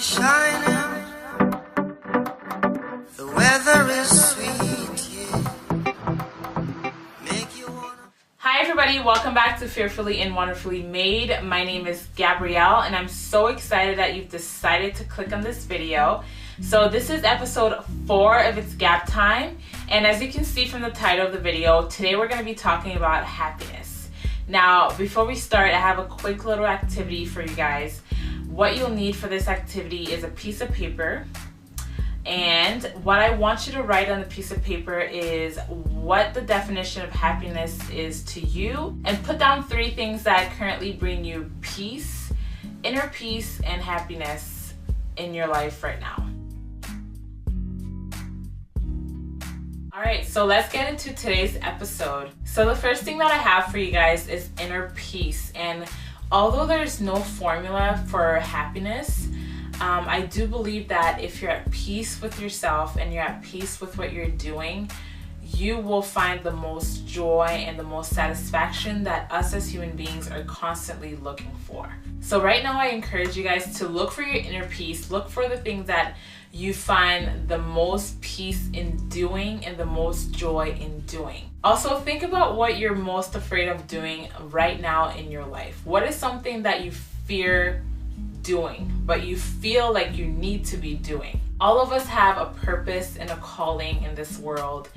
is shining, the weather is sweet, yeah. Make you wanna... Hi everybody, welcome back to Fearfully and Wonderfully Made. My name is Gabrielle and I'm so excited that you've decided to click on this video. So this is episode 4 of Itsgabtime, and as you can see from the title of the video, today we're going to be talking about happiness. Now, before we start, I have a quick little activity for you guys. What you'll need for this activity is a piece of paper, and what I want you to write on the piece of paper is what the definition of happiness is to you, and put down 3 things that currently bring you peace, inner peace, and happiness in your life right now. Alright, so let's get into today's episode. So the first thing that I have for you guys is inner peace, and although there's no formula for happiness, I do believe that if you're at peace with yourself and you're at peace with what you're doing, you will find the most joy and the most satisfaction that us as human beings are constantly looking for. So right now I encourage you guys to look for your inner peace, look for the things that you find the most peace in doing and the most joy in doing. Also, think about what you're most afraid of doing right now in your life. What is something that you fear doing, but you feel like you need to be doing? All of us have a purpose and a calling in this world,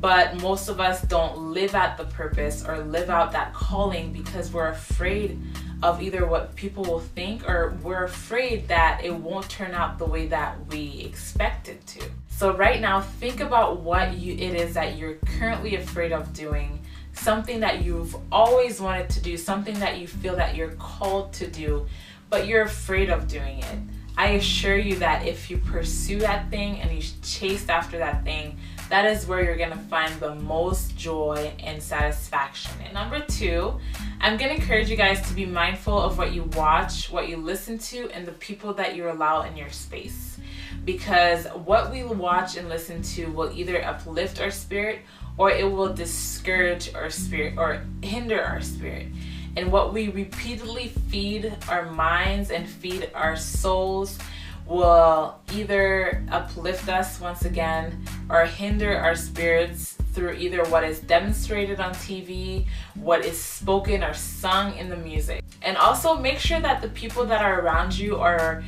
but most of us don't live out the purpose or live out that calling because we're afraid of either what people will think, or we're afraid that it won't turn out the way that we expect it to. So right now, think about what it is that you're currently afraid of doing, something that you've always wanted to do, something that you feel that you're called to do, but you're afraid of doing it. I assure you that if you pursue that thing and you chase after that thing, that is where you're gonna find the most joy and satisfaction. And number 2, I'm gonna encourage you guys to be mindful of what you watch, what you listen to, and the people that you allow in your space. Because what we watch and listen to will either uplift our spirit or it will discourage our spirit or hinder our spirit. And what we repeatedly feed our minds and feed our souls will either uplift us once again or hinder our spirits through either what is demonstrated on TV, what is spoken or sung in the music. And also make sure that the people that are around you are,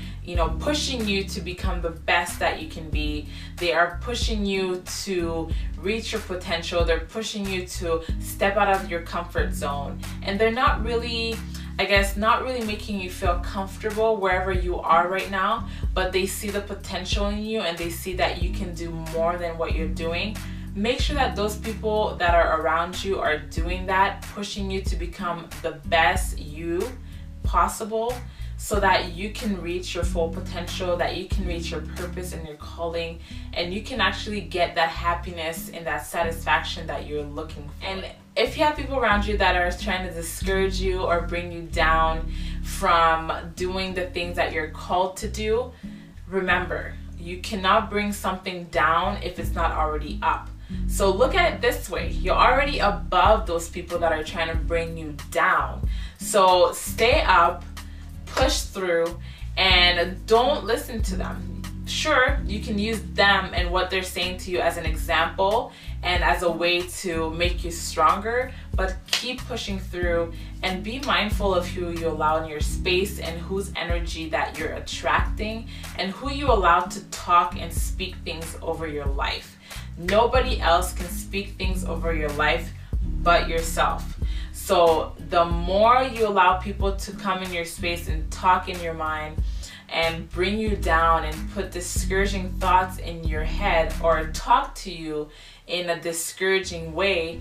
pushing you to become the best that you can be. They are pushing you to reach your potential. They're pushing you to step out of your comfort zone. And they're not really making you feel comfortable wherever you are right now, but they see the potential in you and they see that you can do more than what you're doing. Make sure that those people that are around you are doing that, pushing you to become the best you possible, so that you can reach your full potential, that you can reach your purpose and your calling, and you can actually get that happiness and that satisfaction that you're looking for. And if you have people around you that are trying to discourage you or bring you down from doing the things that you're called to do, remember, you cannot bring something down if it's not already up. So look at it this way: you're already above those people that are trying to bring you down. So stay up, push through, and don't listen to them. Sure, you can use them and what they're saying to you as an example and as a way to make you stronger, but keep pushing through and be mindful of who you allow in your space and whose energy that you're attracting and who you allow to talk and speak things over your life. Nobody else can speak things over your life but yourself. So the more you allow people to come in your space and talk in your mind and bring you down and put discouraging thoughts in your head or talk to you in a discouraging way,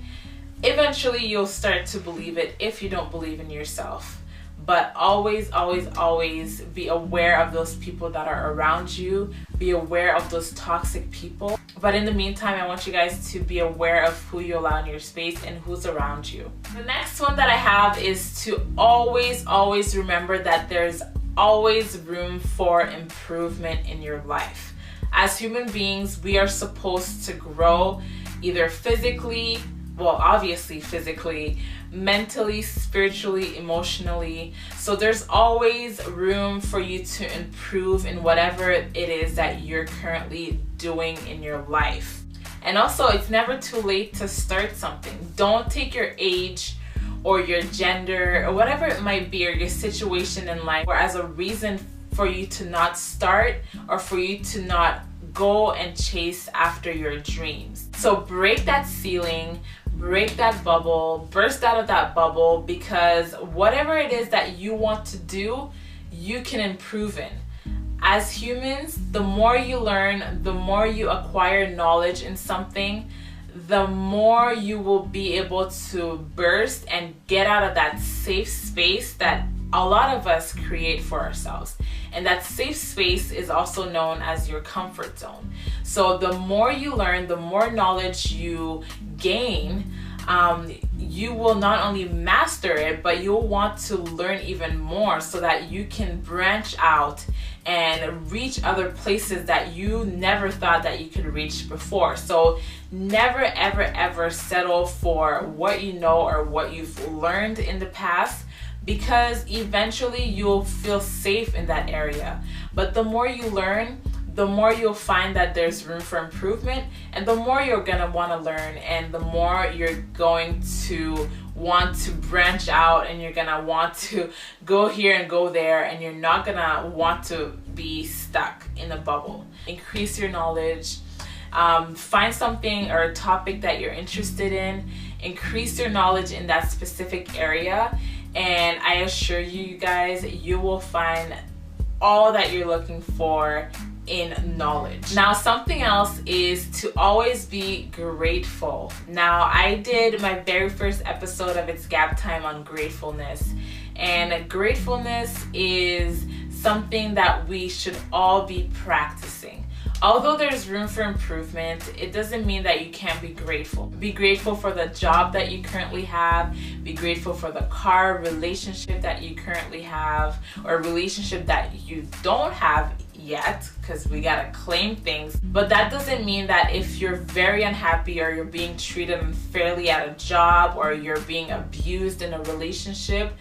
eventually you'll start to believe it if you don't believe in yourself. But always, always, always be aware of those people that are around you. Be aware of those toxic people. But in the meantime, I want you guys to be aware of who you allow in your space and who's around you. The next one that I have is to always, always remember that there's always room for improvement in your life. As human beings, we are supposed to grow either physically, well, obviously physically, mentally, spiritually, emotionally. So there's always room for you to improve in whatever it is that you're currently doing in your life. And also, it's never too late to start something. Don't take your age or your gender or whatever it might be, or your situation in life, or as a reason for you to not start or for you to not go and chase after your dreams. So break that ceiling, break that bubble, burst out of that bubble, because whatever it is that you want to do, you can improve in. As humans, the more you learn, the more you acquire knowledge in something, the more you will be able to burst and get out of that safe space that a lot of us create for ourselves. And that safe space is also known as your comfort zone. So the more you learn, the more knowledge you gain, you will not only master it, but you'll want to learn even more so that you can branch out and reach other places that you never thought that you could reach before. So never, ever, ever settle for what you know or what you've learned in the past, because eventually you'll feel safe in that area. But the more you learn, the more you'll find that there's room for improvement, and the more you're gonna wanna learn, and the more you're going to want to branch out, and you're gonna want to go here and go there, and you're not gonna want to be stuck in a bubble. Increase your knowledge, find something or a topic that you're interested in, increase your knowledge in that specific area, and I assure you guys, you will find all that you're looking for in knowledge. Now, something else is to always be grateful. Now, I did my very first episode of Itsgabtime on gratefulness, and gratefulness is something that we should all be practicing. Although there's room for improvement, it doesn't mean that you can't be grateful. Be grateful for the job that you currently have. Be grateful for the car relationship that you currently have, or a relationship that you don't have yet, because we gotta claim things. But that doesn't mean that if you're very unhappy, or you're being treated unfairly at a job, or you're being abused in a relationship,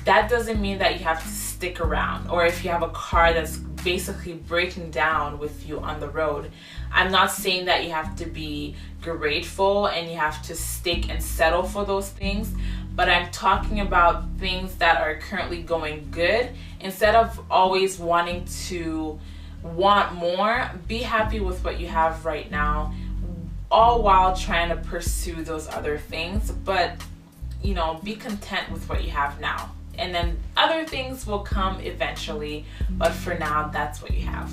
that doesn't mean that you have to stick around. Or if you have a car that's basically breaking down with you on the road, I'm not saying that you have to be grateful and you have to stick and settle for those things, but I'm talking about things that are currently going good. Instead of always wanting to want more, be happy with what you have right now, all while trying to pursue those other things. But you know, be content with what you have now, and then other things will come eventually, but for now, that's what you have.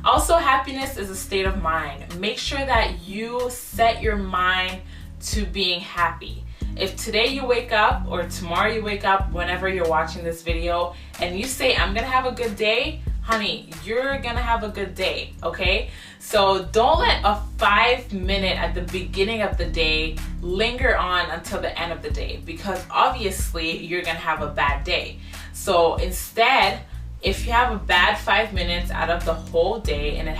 Also, happiness is a state of mind. Make sure that you set your mind to being happy. If today you wake up, or tomorrow you wake up, whenever you're watching this video, and you say, I'm gonna have a good day, honey, you're gonna have a good day, okay? So don't let a 5-minute at the beginning of the day linger on until the end of the day, because obviously you're gonna have a bad day. So instead, if you have a bad 5 minutes out of the whole day, and it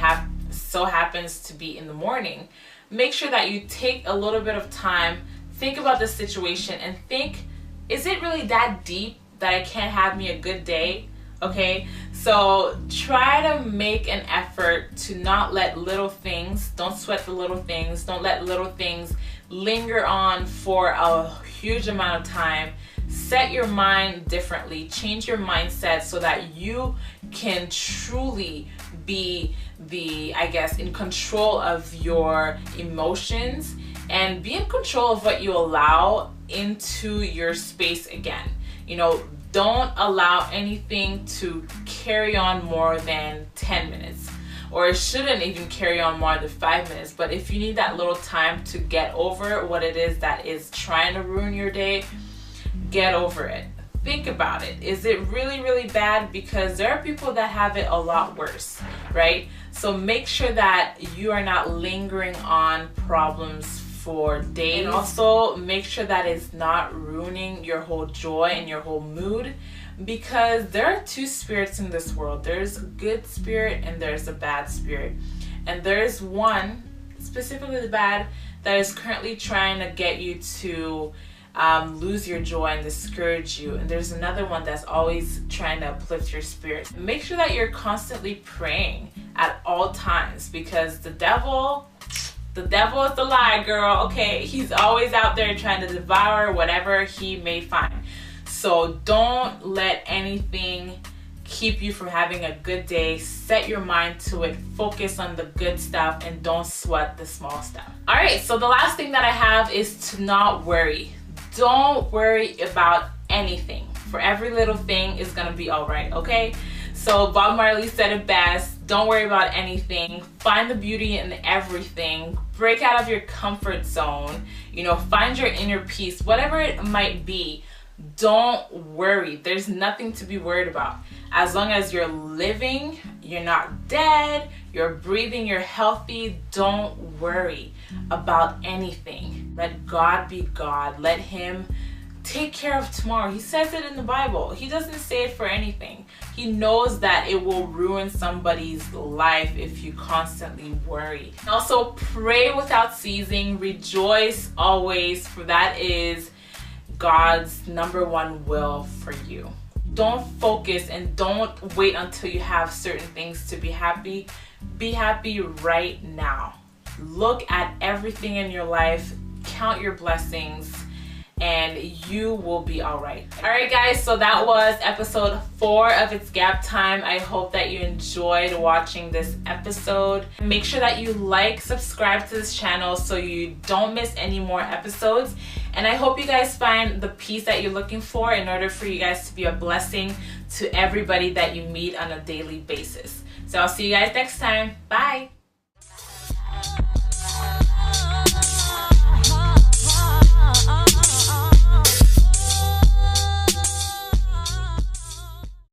so happens to be in the morning, make sure that you take a little bit of time, think about the situation, and think, is it really that deep that I can't have me a good day? Okay, so try to make an effort to not let little things, don't sweat the little things, don't let little things linger on for a huge amount of time. Set your mind differently, change your mindset so that you can truly be in control of your emotions, and be in control of what you allow into your space again. You know, don't allow anything to carry on more than 10 minutes, or it shouldn't even carry on more than 5 minutes. But if you need that little time to get over what it is that is trying to ruin your day, get over it. Think about it. Is it really, really bad? Because there are people that have it a lot worse, right? So make sure that you are not lingering on problems for days. And also make sure that it's not ruining your whole joy and your whole mood, because there are two spirits in this world. There's a good spirit and there's a bad spirit. And there's one, specifically the bad, that is currently trying to get you to lose your joy and discourage you. And there's another one that's always trying to uplift your spirit. Make sure that you're constantly praying at all times, because the devil is the lie, girl, okay? He's always out there trying to devour whatever he may find. So don't let anything keep you from having a good day. Set your mind to it, focus on the good stuff, and don't sweat the small stuff. All right, so the last thing that I have is to not worry. Don't worry about anything. For every little thing is gonna be all right, okay? So Bob Marley said it best: don't worry about anything. Find the beauty in everything. Break out of your comfort zone. You know, find your inner peace, whatever it might be. Don't worry. There's nothing to be worried about. As long as you're living, you're not dead, you're breathing, you're healthy, don't worry about anything. Let God be God. Let Him take care of tomorrow. He says it in the Bible. He doesn't say it for anything. He knows that it will ruin somebody's life if you constantly worry. Also, pray without ceasing. Rejoice always, for that is God's #1 will for you. Don't focus and don't wait until you have certain things to be happy. Be happy right now. Look at everything in your life, count your blessings, and you will be all right. All right, guys, so that was episode 4 of It's Gap Time. I hope that you enjoyed watching this episode. Make sure that you like, subscribe to this channel so you don't miss any more episodes. And I hope you guys find the peace that you're looking for in order for you guys to be a blessing to everybody that you meet on a daily basis. So I'll see you guys next time. Bye.